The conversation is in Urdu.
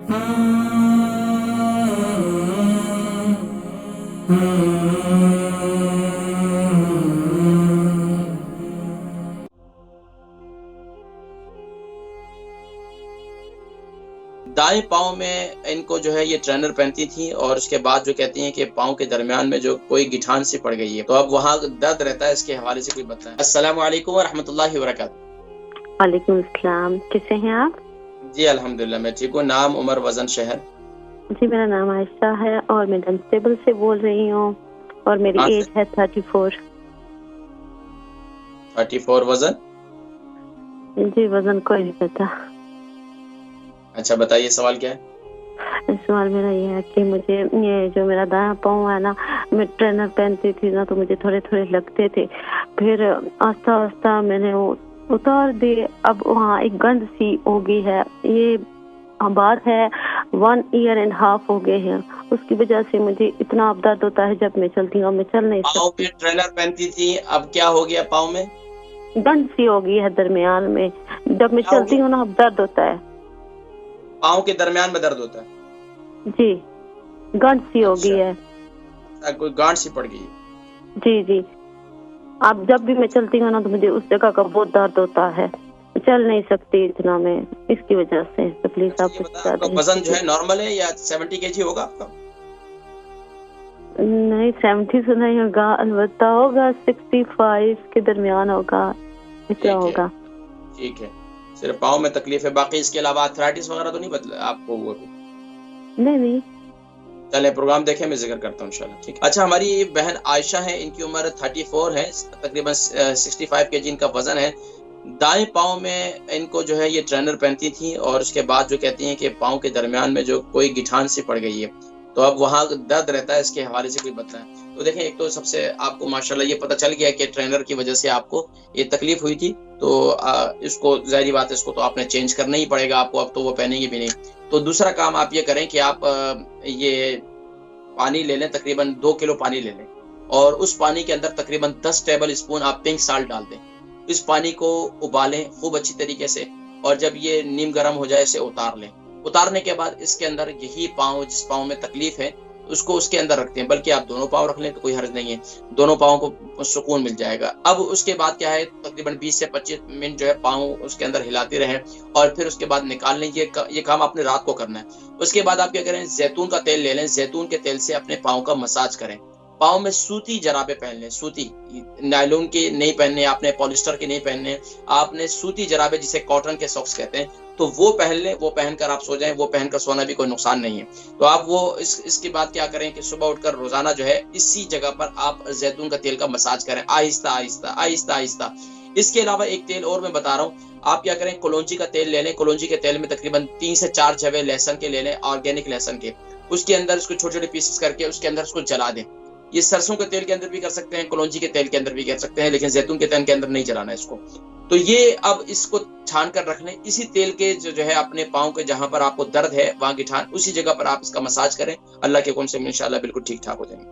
دائیں پاؤں میں ان کو جو ہے یہ ٹرینر پہنتی تھی، اور اس کے بعد جو کہتی ہیں کہ پاؤں کے درمیان میں جو کوئی گٹھان سی پڑ گئی ہے، تو اب وہاں درد رہتا ہے، اس کے حوالے سے کوئی بتائیں۔ السلام علیکم ورحمۃ اللہ وبرکاتہ۔ وعلیکم السلام، کیسے ہیں آپ؟ جی الحمدللہ میں ٹھیک ہوں۔ نام، عمر، وزن، شہر؟ جی میرا نام عائشہ ہے اور میں ڈنسٹیبل سے بول رہی ہوں اور میری ایج ہے 34۔ 34۔ وزن؟ جی وزن کوئی نہیں پتا۔ اچھا بتائیے سوال کیا ہے؟ سوال میرا یہ ہے کہ مجھے یہ جو میرا دایاں پاؤں ہے نا، میں ٹرینر پہنتی تھی نا تو مجھے تھوڑے تھوڑے لگتے تھے، پھر آہستہ آہستہ میں نے وہ اتار دیے، اب وہاں ایک گند سی ہو گئی ہے۔ یہ بات ہے 1.5 ایئر ہو گئے ہیں، اس کی وجہ سے مجھے اتنا اب درد ہوتا ہے جب میں چلتی ہوں، میں چل نہیں پاؤں سکتی۔ پہ ٹرینر پہنتی تھی، اب کیا ہو گیا پاؤں میں؟ گند سی ہو گئی ہے درمیان میں، جب میں چلتی ہوں نا اب درد ہوتا ہے۔ پاؤں کے درمیان میں درد ہوتا ہے؟ جی گانٹ سی ہو گئی ہے۔ کوئی گانٹ سی پڑ گئی؟ جی جی، اب جب بھی میں چلتی ہوں نا تو مجھے اس جگہ کا بہت درد ہوتا ہے، چل نہیں سکتی اتنا میں، اس کی وجہ سے تو پلیز آپ کچھ بتا دیں۔ وزن جو ہے نارمل ہے یا 70 kg ہوگا آپ کا؟ نہیں 70 سے نہیں ہوگا، البتہ ہوگا 65 کے درمیان ہوگا، اتنا ہوگا۔ ٹھیک ہے، صرف پاؤں میں تکلیف ہے، باقی اس کے علاوہ آرتھرائٹس وغیرہ تو نہیں بدلا آپ کو ہوا؟ نہیں۔ چلیں پروگرام دیکھیں، میں ذکر کرتا ہوں انشاءاللہ۔ ٹھیک۔ اچھا، ہماری بہن عائشہ ہے، ان کی عمر 34 ہے، تقریباً 65 kg ان کا وزن ہے۔ دائیں پاؤں میں ان کو جو ہے یہ ٹرینر پہنتی تھی، اور اس کے بعد جو کہتی ہیں کہ پاؤں کے درمیان میں جو کوئی گٹھان سی پڑ گئی ہے، تو اب وہاں درد رہتا ہے، اس کے حوالے سے کوئی بتائیں۔ تو دیکھیں، ایک تو سب سے آپ کو ماشاءاللہ یہ پتہ چل گیا کہ ٹرینر کی وجہ سے آپ کو یہ تکلیف ہوئی تھی، تو اس کو ظاہری بات ہے، اس کو تو آپ نے چینج کرنا ہی پڑے گا آپ کو، اب تو وہ پہنیں گے بھی نہیں۔ تو دوسرا کام آپ یہ کریں کہ آپ یہ پانی لے لیں، تقریباً 2 کلو پانی لے لیں، اور اس پانی کے اندر تقریباً 10 ٹیبل اسپون آپ پنک سالٹ ڈال دیں۔ اس پانی کو ابالیں خوب اچھی طریقے سے، اور جب یہ نیم گرم ہو جائے اسے اتار لیں۔ اتارنے کے بعد اس کے اندر یہی پاؤں، جس پاؤں میں تکلیف ہے، اس کو اس کے اندر رکھتے ہیں، بلکہ آپ دونوں پاؤں رکھ لیں تو کوئی حرج نہیں ہے، دونوں پاؤں کو سکون مل جائے گا۔ اب اس کے بعد کیا ہے، تقریباً 20 سے 25 منٹ جو ہے پاؤں اس کے اندر ہلاتے رہیں، اور پھر اس کے بعد نکال لیں۔ یہ کام آپ نے رات کو کرنا ہے۔ اس کے بعد آپ کیا کریں، زیتون کا تیل لے لیں، زیتون کے تیل سے اپنے پاؤں کا مساج کریں۔ پاؤں میں سوتی جرابیں پہن لیں، سوتی، نائلون کی نہیں پہننے، آپ نے پولیسٹر کی نہیں پہننے، آپ نے سوتی جرابیں جسے کاٹن کے ساکس کہتے ہیں، تو وہ پہن لیں، وہ پہن کر آپ سو جائیں، وہ پہن کر سونا بھی کوئی نقصان نہیں ہے۔ تو آپ وہ اس کے بعد کیا کریں کہ صبح اٹھ کر روزانہ جو ہے اسی جگہ پر آپ زیتون کا تیل کا مساج کریں، آہستہ آہستہ آہستہ آہستہ۔ اس کے علاوہ ایک تیل اور میں بتا رہا ہوں، آپ کیا کریں، کلونجی کا تیل لے لیں، کلونجی کے تیل میں تقریباً 3 سے 4 جوے لہسن کے لے لیں، آرگینک لہسن کے، اس کے اندر اس کو چھوٹے چھوٹے پیسز کر کے اس کے اندر اس کو جلا دیں۔ یہ سرسوں کے تیل کے اندر بھی کر سکتے ہیں، کلونجی کے تیل کے اندر بھی کر سکتے ہیں، لیکن زیتون کے تیل کے اندر نہیں جلانا ہے اس کو۔ تو یہ اب اس کو چھان کر رکھ لیں، اسی تیل کے جو ہے اپنے پاؤں کے جہاں پر آپ کو درد ہے وہاں گٹھان، اسی جگہ پر آپ اس کا مساج کریں، اللہ کے حکم سے انشاءاللہ بالکل ٹھیک ٹھاک ہو جائیں گے۔